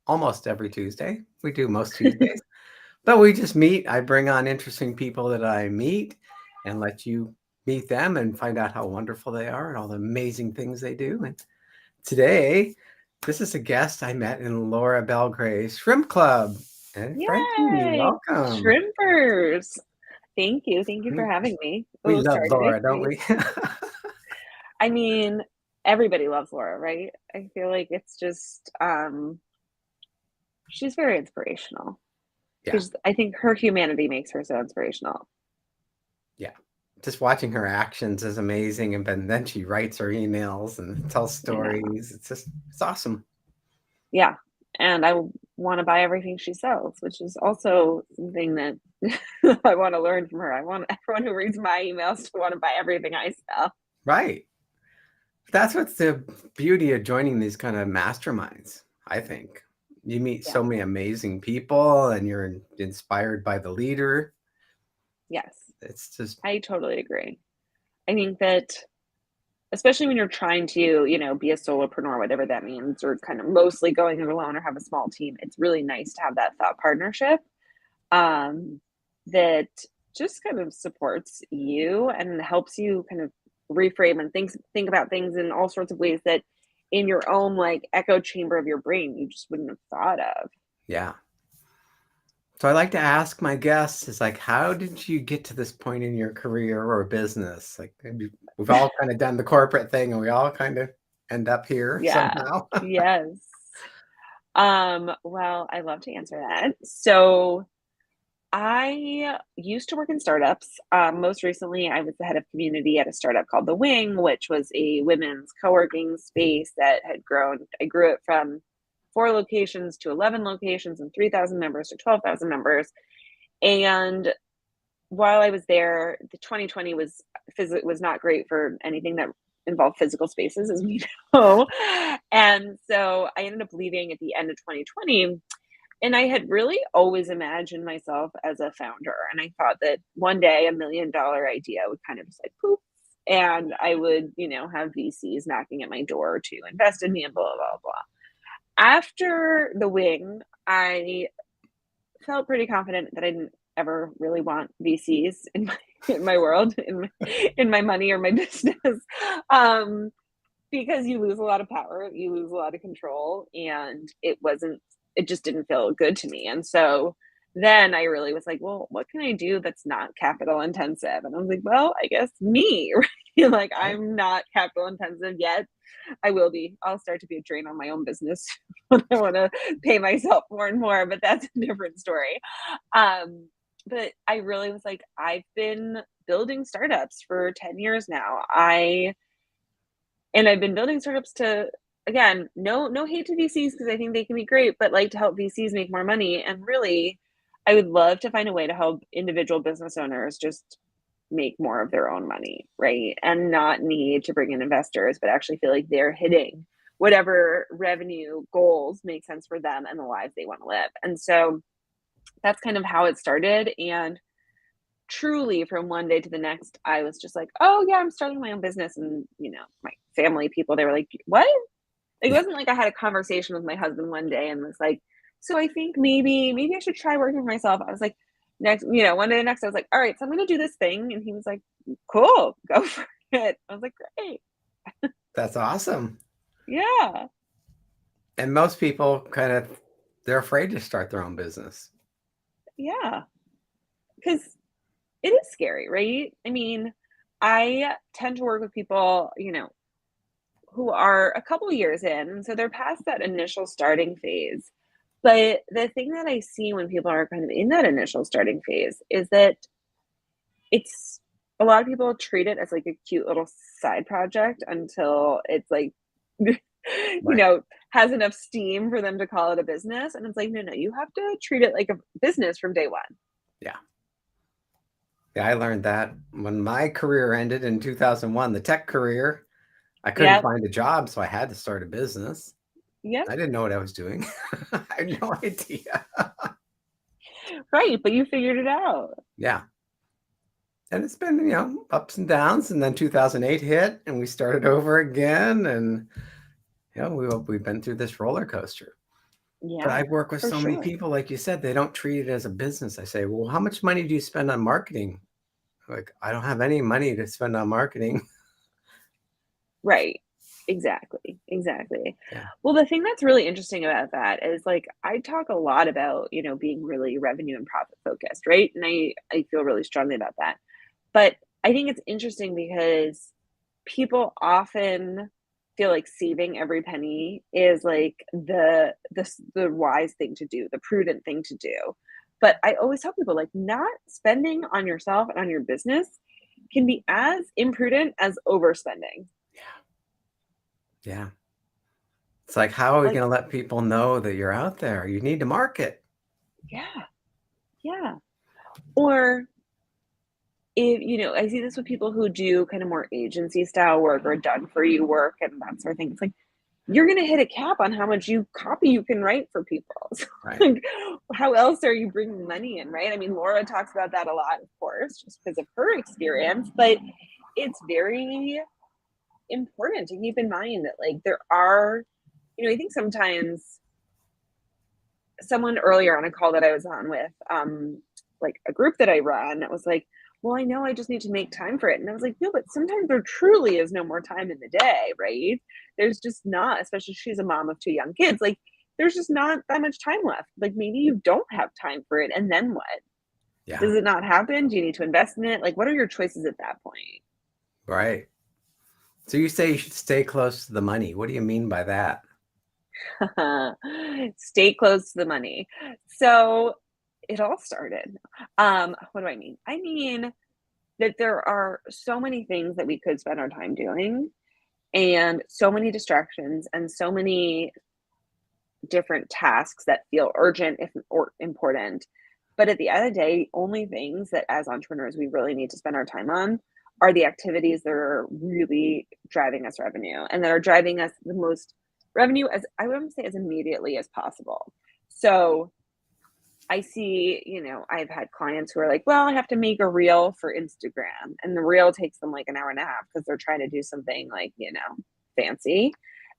almost every Tuesday. We do most Tuesdays. But we just meet. I bring on interesting people that I meet and let you meet them and find out how wonderful they are and all the amazing things they do. And today, this is a guest I met in Laura Belgrave's Shrimp Club. And Frenchie, Yay! welcome. Shrimpers. Thank you. Thank you for We, having me. we Oh, love sorry. Did I Laura, don't say? we? I mean, everybody loves Laura, right? I feel like it's just she's very inspirational. Yeah, I think her humanity makes her so inspirational. yeah. Just watching her actions is amazing. And then she writes her emails and tells I know. stories. It's awesome. Yeah. And I want to buy everything she sells, which is also something that I want to learn from her. I want everyone who reads my emails to want to buy everything I sell. Right. That's what's the beauty of joining these kind of masterminds, I think. You meet Yeah. so many amazing people and you're inspired by the leader. Yes. It's just, I totally agree. I think that especially when you're trying to, be a solopreneur, whatever that means, or kind of mostly going it alone or have a small team, it's really nice to have that thought partnership um, that just kind of supports you and helps you kind of reframe and think about things in all sorts of ways that in your own like echo chamber of your brain you just wouldn't have thought of. yeah. So I like to ask my guests is like, how did you get to this point in your career or business? Like we've all kind of done the corporate thing and we all kind of end up here Yeah. somehow. Yes. Well, I love to answer that. So I used to work in startups. Most recently, I was the head of community at a startup called The Wing, which was a women's co-working space that had grown. I grew it from 4 locations to 11 locations and 3,000 members to 12,000 members. And while I was there, the 2020 was not great for anything that involved physical spaces, as we know. And so I ended up leaving at the end of 2020, and I had really always imagined myself as a founder. And I thought that one day $1 million idea would kind of just like poof. And I would, have VCs knocking at my door to invest in me and blah, blah, blah. After the wing, I felt pretty confident that I didn't ever really want VCs in my world, in my money or my business. Um, because you lose a lot of power, you lose a lot of control, and it just didn't feel good to me. And so then I really was like, well, what can I do that's not capital intensive? And I was like, well, I guess me, right? Like Right. I'm not capital intensive yet. I will be. I'll start to be a drain on my own business when I want to pay myself more and more, but that's a different story. Um, but I really was like, I've been building startups for 10 years now. I've been building startups to, again, no hate to VCs because I think they can be great, but like to help VCs make more money. And really, I would love to find a way to help individual business owners just make more of their own money, right? And not need to bring in investors, but actually feel like they're hitting whatever revenue goals make sense for them and the lives they want to live. And so that's kind of how it started. And truly from one day to the next, I was just like, oh yeah, I'm starting my own business. And, my family people, they were like, what? Like, it Yeah. wasn't like I had a conversation with my husband one day and was like, so I think maybe I should try working for myself. I was like, next, one day the next, I was like, all right, so I'm going to do this thing. And he was like, cool, go for it. I was like, great. That's awesome. Yeah. And most people they're afraid to start their own business. Yeah. Because it is scary, right? I mean, I tend to work with people, who are a couple years in, and so they're past that initial starting phase. But the thing that I see when people are kind of in that initial starting phase is that it's a lot of people treat it as like a cute little side project until it's like, Right. has enough steam for them to call it a business. And it's like, no, you have to treat it like a business from day one. Yeah. Yeah, I learned that when my career ended in 2001, the tech career, I couldn't Yep. find a job, so I had to start a business. Yep. I didn't know what I was doing. I had no idea. Right. But you figured it out. Yeah. And it's been, ups and downs. And then 2008 hit and we started over again. And, we've been through this roller coaster. But I Yeah, work with for so many sure. people, like you said, they don't treat it as a business. I say, well, how much money do you spend on marketing? Like, I don't have any money to spend on marketing. Right. Exactly. Exactly. Yeah. Well, the thing that's really interesting about that is like I talk a lot about, being really revenue and profit focused, right? And I feel really strongly about that. But I think it's interesting because people often feel like saving every penny is like the wise thing to do, the prudent thing to do. But I always tell people like not spending on yourself and on your business can be as imprudent as overspending. Yeah. It's like, how are we Like, going to let people know that you're out there? You need to market. yeah, yeah. Or if, I see this with people who do kind of more agency style work or done for you work and that sort of thing. It's like you're gonna hit a cap on how much you copy you can write for people. So, Right. like, how else are you bringing money in, right? I mean, Laura talks about that a lot, of course, just because of her experience, but it's very important to keep in mind that like there are, I think sometimes someone earlier on a call that I was on with, like a group that I run, it was like, well, I know I just need to make time for it. And I was like, no, but sometimes there truly is no more time in the day, right? There's just not, especially she's a mom of two young kids, like there's just not that much time left. Like maybe you don't have time for it. And then what? Yeah. Does it not happen? Do you need to invest in it? Like, what are your choices at that point? Right. So you say you should stay close to the money. What do you mean by that? Stay close to the money. So it all started. What do I mean? I mean that there are so many things that we could spend our time doing and so many distractions and so many different tasks that feel urgent if or important. But at the end of the day, only things that as entrepreneurs we really need to spend our time on are the activities that are really driving us revenue and that are driving us the most revenue as I would say as immediately as possible. So I see, I've had clients who are like, well, I have to make a reel for Instagram. And the reel takes them like an hour and a half because they're trying to do something like, fancy.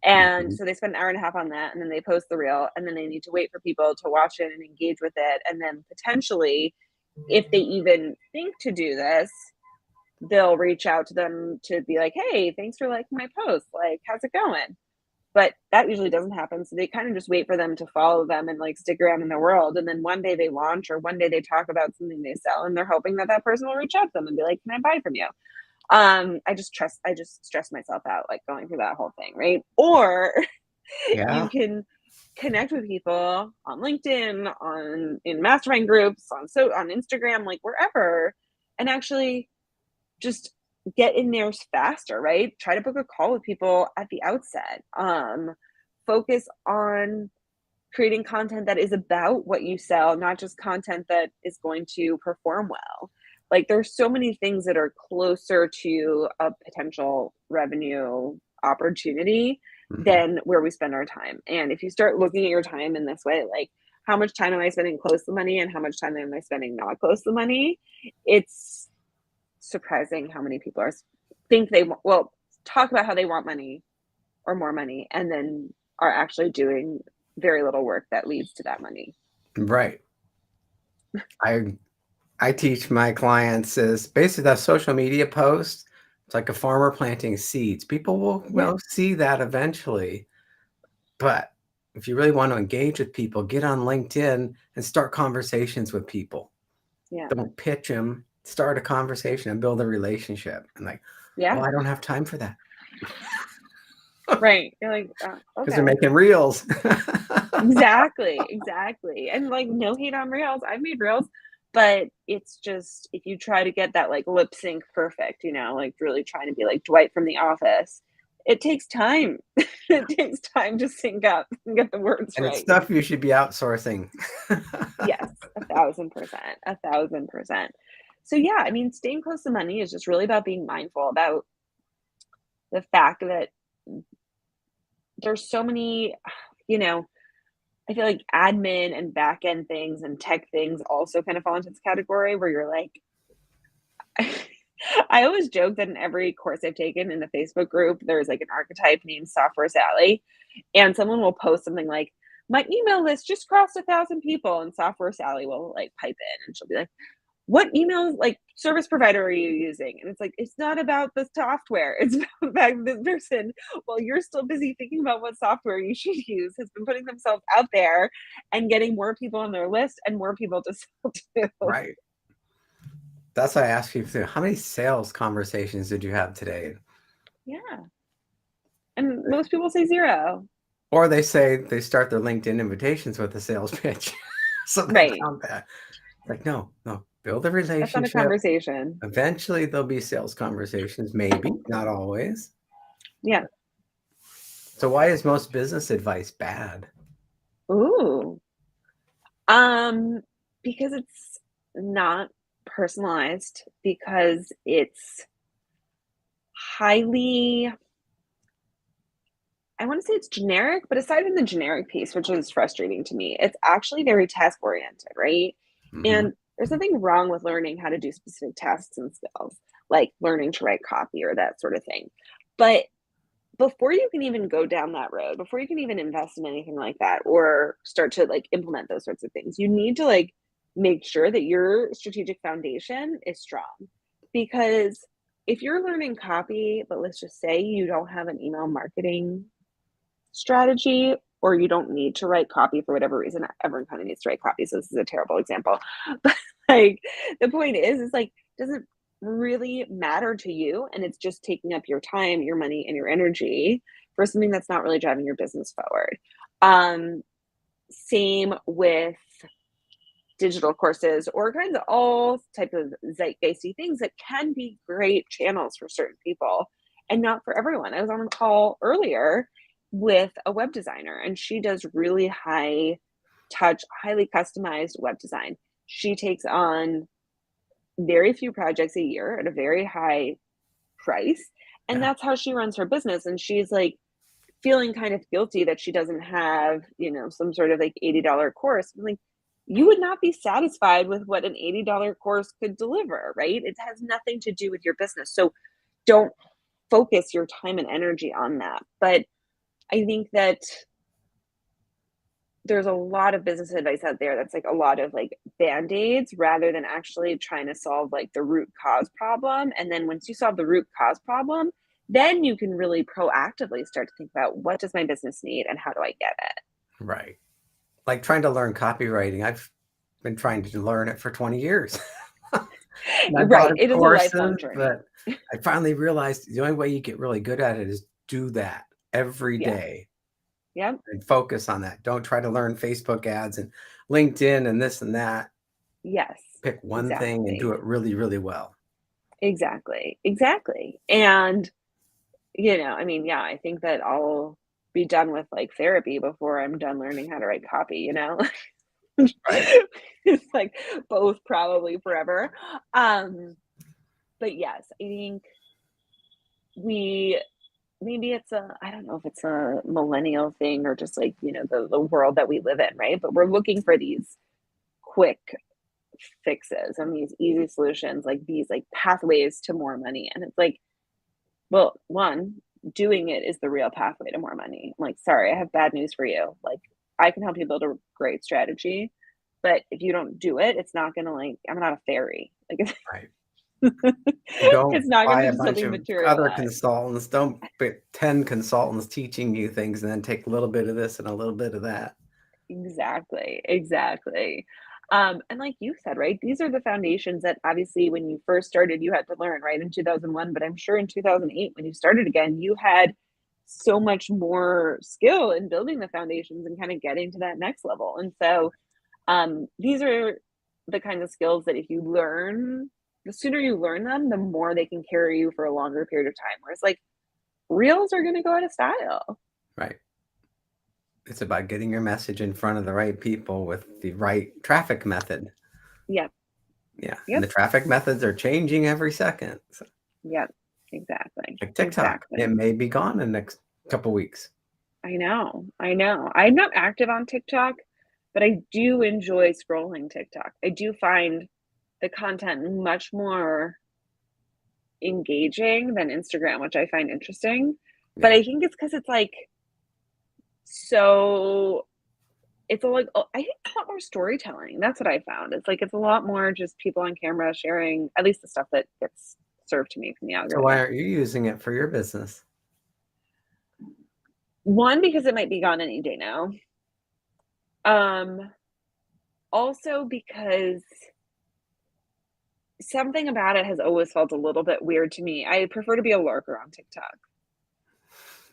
And Mhm. so they spend an hour and a half on that. And then they post the reel. And then they need to wait for people to watch it and engage with it. And then potentially, if they even think to do this, they'll reach out to them to be like, hey, thanks for liking my post. Like, how's it going? But that usually doesn't happen, so they kind of just wait for them to follow them and, like, stick around in their world, and then one day they launch or one day they talk about something they sell, and they're hoping that that person will reach out to them and be like, "Can I buy from you?" I just stress myself out, like, going through that whole thing, right? Or you Yeah. can connect with people on LinkedIn, in mastermind groups, on Instagram, like, wherever, and actually just get in there faster, right? Try to book a call with people at the outset. Focus on creating content that is about what you sell, not just content that is going to perform well. Like there's so many things that are closer to a potential revenue opportunity Mhm. than where we spend our time. And if you start looking at your time in this way, like how much time am I spending close to the money and how much time am I spending not close to the money? It's surprising how many people think they well talk about how they want money or more money and then are actually doing very little work that leads to that money. Right. I I teach my clients is basically that social media post. It's like a farmer planting seeds. People will Yeah, see that eventually, but if you really want to engage with people, get on LinkedIn and start conversations with people. yeah, Don't pitch them. Start a conversation and build a relationship. And like, oh, yeah. I don't have time for that Right. You're like, because they're okay. making reels. Exactly, exactly. And like no hate on reels. I've made reels, but it's just if you try to get that like lip sync perfect, like really trying to be like Dwight from The Office, it takes time. It takes time to sync up and get the words And it's right. stuff you should be outsourcing. Yes, 1,000%, 1,000%. So yeah, I mean, staying close to money is just really about being mindful about the fact that there's so many, you know, I feel like admin and back end things and tech things also kind of fall into this category where you're like, I always joke that in every course I've taken in the Facebook group, there's like an archetype named Software Sally, and someone will post something like, my email list just crossed 1,000 people, and Software Sally will like pipe in and she'll be like, what email like service provider are you using? And it's like, it's not about the software. It's about this person, while you're still busy thinking about what software you should use, has been putting themselves out there and getting more people on their list and more people to sell to. Right. That's why I asked you, how many sales conversations did you have today? Yeah. And most people say 0. Or they say they start their LinkedIn invitations with a sales pitch. So they Right. found that. Like, no, build a That's not a relationship. conversation. Eventually there'll be sales conversations, maybe, not always. Yeah. So why is most business advice bad? Ooh. Because it's not personalized, because it's highly, I want to say it's generic, but aside from the generic piece, which is frustrating to me, it's actually very task oriented, right? Mm-hmm. And there's nothing wrong with learning how to do specific tasks and skills, like learning to write copy or that sort of thing. But before you can even go down that road, before you can even invest in anything like that or start to like implement those sorts of things, you need to like make sure that your strategic foundation is strong. Because if you're learning copy, but let's just say you don't have an email marketing strategy, or you don't need to write copy for whatever reason, everyone kind of needs to write copy. So this is a terrible example. But like the point is like, doesn't really matter to you, and it's just taking up your time, your money, and your energy for something that's not really driving your business forward. Same with digital courses or kinds of all type of zeitgeisty things that can be great channels for certain people and not for everyone. I was on a call earlier with a web designer, and she does really high touch, highly customized web design. She takes on very few projects a year at a very high price. And Yeah. that's how she runs her business. And she's like feeling kind of guilty that she doesn't have, some sort of like $80 course. I'm like, you would not be satisfied with what an $80 course could deliver, right? It has nothing to do with your business. So don't focus your time and energy on that. But I think that there's a lot of business advice out there that's like a lot of like band-aids rather than actually trying to solve like the root cause problem. And then once you solve the root cause problem, then you can really proactively start to think about, what does my business need and how do I get it? Right. Like trying to learn copywriting. I've been trying to learn it for 20 years. And I bought Right. a It is a lifelong courses, journey. but I finally realized the only way you get really good at it is do that every Yeah. day Yep. and focus on that. Don't try to learn Facebook ads and LinkedIn and this and that. Yes. Pick one thing and do Exactly. it really, really well. Exactly. Exactly. And, I mean, yeah, I think that I'll be done with like therapy before I'm done learning how to write copy. Right. It's like both probably forever. But yes, I think we maybe it's a, I don't know if it's a millennial thing or just like, the world that we live in, right? But we're looking for these quick fixes and these easy solutions, like these like pathways to more money. And it's like, well, one, doing it is the real pathway to more money. I'm like, sorry, I have bad news for you. Like, I can help you build a great strategy, but if you don't do it, it's not gonna like, I'm not a fairy. Like, Right. Don't it's not buy gonna a just bunch suddenly of other materialize. consultants. Don't pick 10 consultants teaching you things and then take a little bit of this and a little bit of that. Exactly, exactly. And like you said, right, these are the foundations that obviously when you first started, you had to learn, right, in 2001. But I'm sure in 2008, when you started again, you had so much more skill in building the foundations and kind of getting to that next level. And so these are the kinds of skills that if you learn, the sooner you learn them, the more they can carry you for a longer period of time. Whereas like reels are going to go out of style. Right. It's about getting your message in front of the right people with the right traffic method. Yep, Yeah. And yep, the traffic methods are changing every second. So, yep, exactly, like TikTok, it exactly. may be gone in the next couple weeks. I know, I know. I'm not active on TikTok, but I do enjoy scrolling TikTok. I do find the content much more engaging than Instagram, which I find interesting. But Yeah. I think it's because it's like so it's a like, I think it's a lot more storytelling. That's what I found. It's like, it's a lot more just people on camera sharing, at least the stuff that gets served to me from the So why algorithm. aren't you using it for your business? One, because it might be gone any day now. Also because something about it has always felt a little bit weird to me. I prefer to be a lurker on TikTok.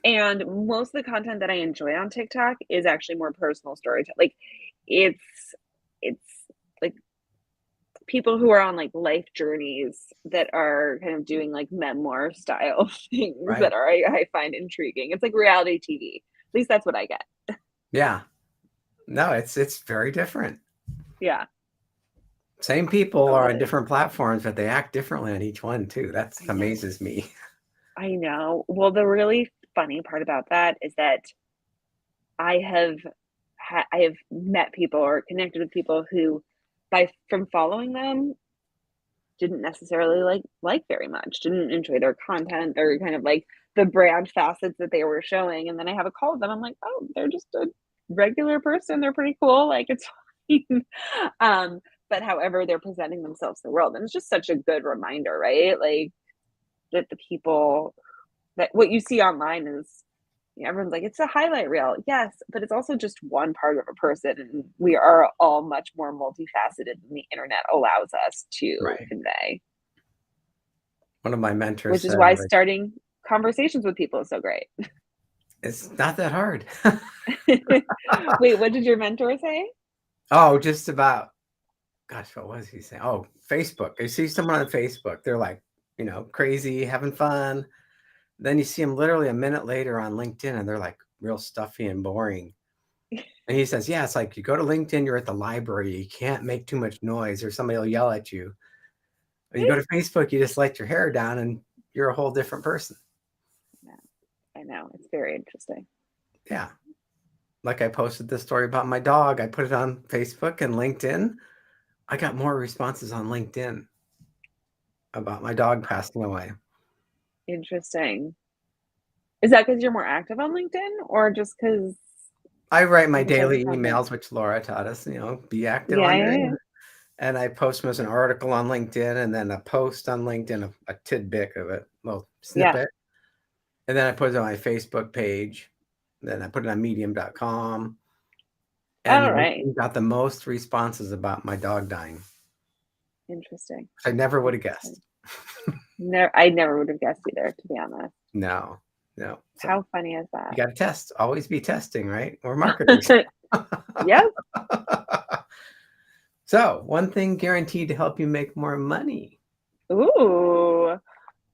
And most of the content that I enjoy on TikTok is actually more personal storytelling. Like it's like people who are on like life journeys that are kind of doing like memoir style things Right. that I find intriguing. It's like reality TV. At least that's what I get. Yeah. No, it's very different. Yeah, Same people are on totally. different platforms, but they act differently on each one too. That I know. amazes me. I know. Well, the really funny part about that is that I have I have met people or connected with people who from following them didn't necessarily like very much, didn't enjoy their content or kind of like the brand facets that they were showing. And then I have a call with them. I'm like, oh, they're just a regular person. They're pretty cool. Like it's fine. But however they're presenting themselves to the world. And it's just such a good reminder, right? Like that the people that what you see online is everyone's like, it's a highlight reel. Yes, but it's also just one part of a person. And we are all much more multifaceted than the internet allows us to Right. convey, One of my mentors which is said, why like, starting conversations with people is so great. it's not that hard. Wait, what did your mentor say? Oh, just about, gosh, what was he saying? Oh, Facebook. You see someone on Facebook, they're like, crazy, having fun. Then you see them literally a minute later on LinkedIn and they're like real stuffy and boring. And he says, yeah, it's like you go to LinkedIn, you're at the library, you can't make too much noise or somebody will yell at you. When you go to Facebook, you just let your hair down and you're a whole different person. Yeah, I know. It's very interesting. Yeah. Like I posted this story about my dog. I put it on Facebook and LinkedIn. I got more responses on LinkedIn about my dog passing away. Interesting. Is that because you're more active on LinkedIn or just because I write my of the type of daily content? emails, which Laura taught us, be active Yeah, on yeah, there. yeah. And I post them as an article on LinkedIn and then a post on LinkedIn, a tidbit of it, a little Yeah. snippet. And then I put it on my Facebook page. Then I put it on medium.com. And All right. LinkedIn got the most responses about my dog dying. Interesting. I never would have Interesting. guessed. I never would have guessed either, to be honest. No. So How funny is you that? got to test. Always be testing, right? We're marketers. Yes. So, one thing guaranteed to help you make more money. Ooh.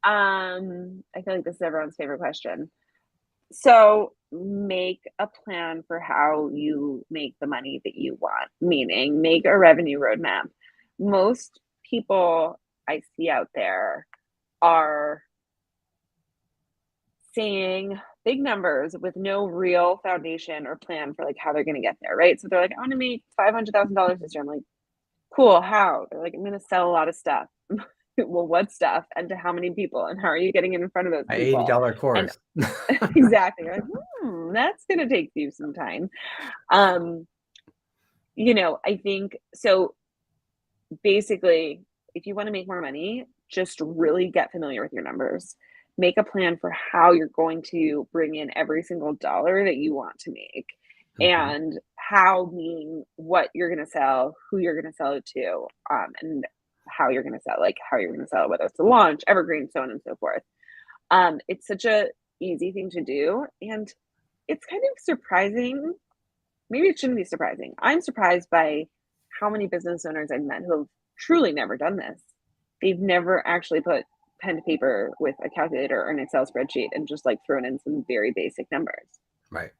I feel like this is everyone's favorite question. So make a plan for how you make the money that you want, meaning make a revenue roadmap. Most people I see out there are saying big numbers with no real foundation or plan for like how they're going to get there, right? So they're like, I want to make $500,000 this year. I'm like, cool, how? They're like, I'm going to sell a lot of stuff. Well, what stuff and to how many people and how are you getting it in front of those An people? $80 And course. exactly, you're like, that's going to take you some time. Um, I think so. Basically, if you want to make more money, just really get familiar with your numbers. Make a plan for how you're going to bring in every single dollar that you want to make. Mhm. And how meaning what you're going to sell, who you're going to sell it to, and how you're going to sell, like how you're going to sell it, whether it's a launch, evergreen, so on and so forth. It's such a easy thing to do, and it's kind of surprising. Maybe it shouldn't be surprising. I'm surprised by how many business owners I've met who have truly never done this. They've never actually put pen to paper with a calculator or an Excel spreadsheet and just like thrown in some very basic numbers. Right.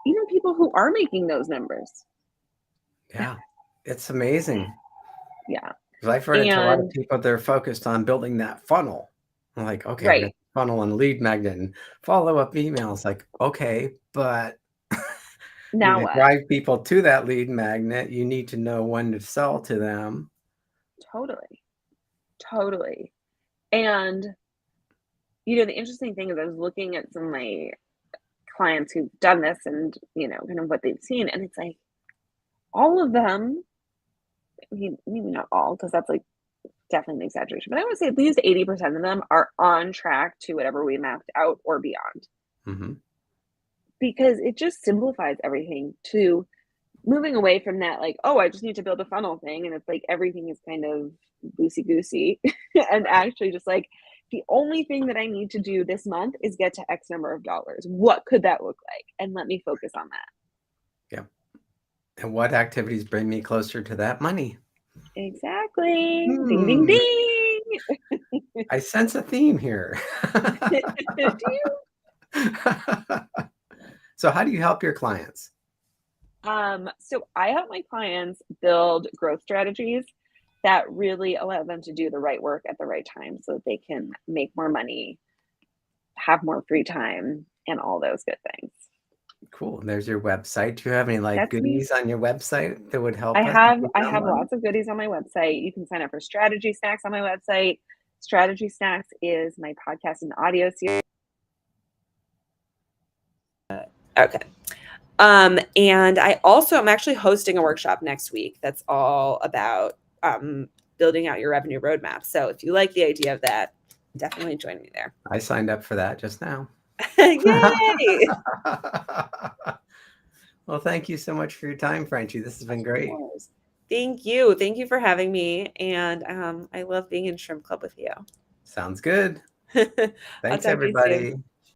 Even people who are making those numbers. Yeah. It's amazing. Yeah. Because I've run into a lot of And people that are focused on building that funnel. I'm like, okay, I got right. funnel and lead magnet and follow-up emails. Like, okay, but Now to what? drive people to that lead magnet, you need to know when to sell to them. Totally. Totally. And the interesting thing is I was looking at some of my clients who've done this and, kind of what they've seen. And it's like all of them, I mean, maybe not all, because that's like definitely an exaggeration, but I would say at least 80% of them are on track to whatever we mapped out or beyond. Mhm. Because it just simplifies everything to moving away from that, like, oh, I just need to build a funnel thing. And it's like everything is kind of loosey goosey. And actually, just like the only thing that I need to do this month is get to X number of dollars. What could that look like? And let me focus on that. Yeah. And what activities bring me closer to that money? Exactly. Ding, ding, Hmm. ding. I sense a theme here. Do you? So how do you help your clients? So I help my clients build growth strategies that really allow them to do the right work at the right time so that they can make more money, have more free time, and all those good things. Cool. And there's your website. Do you have any like That's me. goodies on your website that would I help us if have we I found have one? lots of goodies on my website. You can sign up for Strategy Snacks on my website. Strategy Snacks is my podcast and audio series. Okay. And I also am actually hosting a workshop next week that's all about building out your revenue roadmap. So if you like the idea of that, definitely join me there. I signed up for that just now. Yay! Well, thank you so much for your time, Frenchie. This has been great. Thank you. Thank you for having me. And I love being in Shrimp Club with you. Sounds good. I'll Thanks, talk to you soon. everybody.